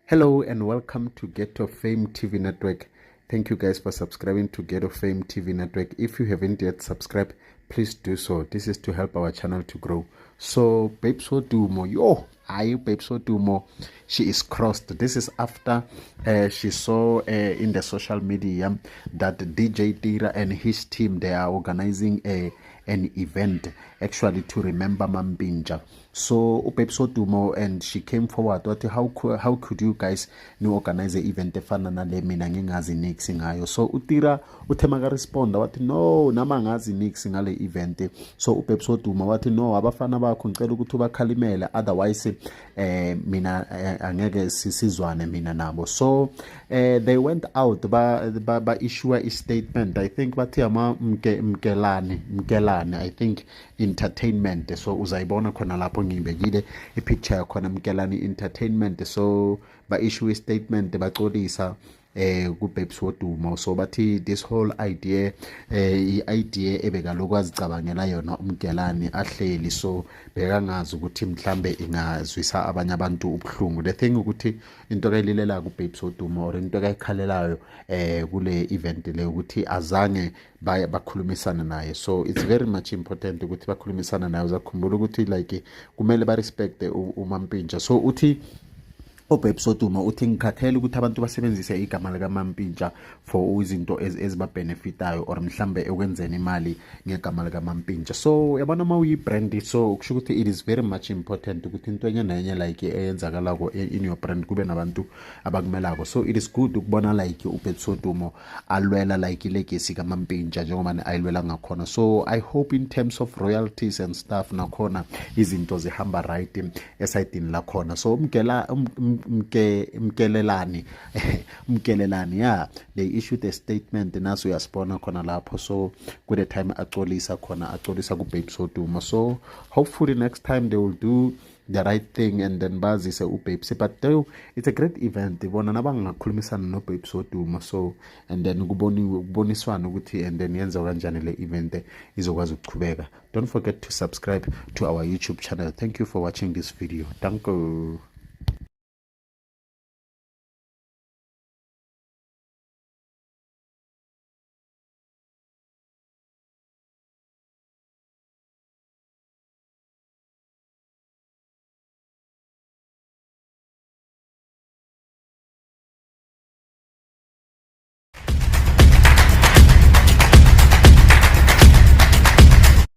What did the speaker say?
Hello and welcome to Get of Fame TV Network. Thank you guys for subscribing to Get of Fame TV Network. If you haven't yet subscribed, please do so. This is to help our channel to grow. So Babes Wodumo, Babes Wodumo, she is crossed. This is after she saw in the social media that DJ Tira and his team, they are organizing an event actually to remember Mampintsha. So Babes Wodumo, and she came forward what how could you guys organize an event efana nale mina ngingazi nix ngayo. So uTira uthemaka respond wathi no nama ngazi nix ngale event. So Babes Wodumo wathi no abafana bakho ngicela ukuthi ubakhalimele, otherwise mina angeke sisizwane mina nabo. So they went out ba issue a statement. I think bathi ama mkelane I think entertainment. So uzayibona khona lapho ngibekile ipicture yakhona Mkelani Entertainment. So ba issue a statement baxolisa ku Babes Wodumo. So bathi this whole idea idea ebekaloku azicabangela yona uMkelani ahleli, so bekangazi ukuthi mhlambe ingazwisa abanye abantu ubuhlungu. The thing ukuthi into kayililela ku Babes Wodumo or into kayikhalelayo kule event le ukuthi azange bakhulumisana naye. So it's very much important ukuthi bakhulumisana naye, uzakhumbula ukuthi like kumele ba respect uMampintsha. So uthi Babes Wodumo uthi ngikhathele ukuthi abantu basebenzise igama lika Mampintsha for izinto ezibabenefitayo or mhlambe ekwenzeni imali ngegama lika Mampintsha. So yabona uma uyi-brand, so kusho ukuthi it is very much important ukuthi into enye nenye like eyenzakalako in your brand kube nabantu abakumelako. So it is good ukubona like uBabes Wodumo alwela like ilegacy kaMampintsha njengoba ayilwela ngakhona. So I hope in terms of royalties and stuff nakhona izinto zihamba right esayidini lakhona. So Mkelelani yeah, they issued a statement naso uyasibona khona lapho. So kule time axolisa ku Babes Wodumo. So hopefully next time they will do the right thing and then bazise uBabes. But though it's a great event, bona nabangakhulumisana no Babes Wodumo. So and then kuboniswana ukuthi and then yenza kanjani le event izokwazi ukuqhubeka. Don't forget to subscribe to our YouTube channel. Thank you for watching this video. Danko.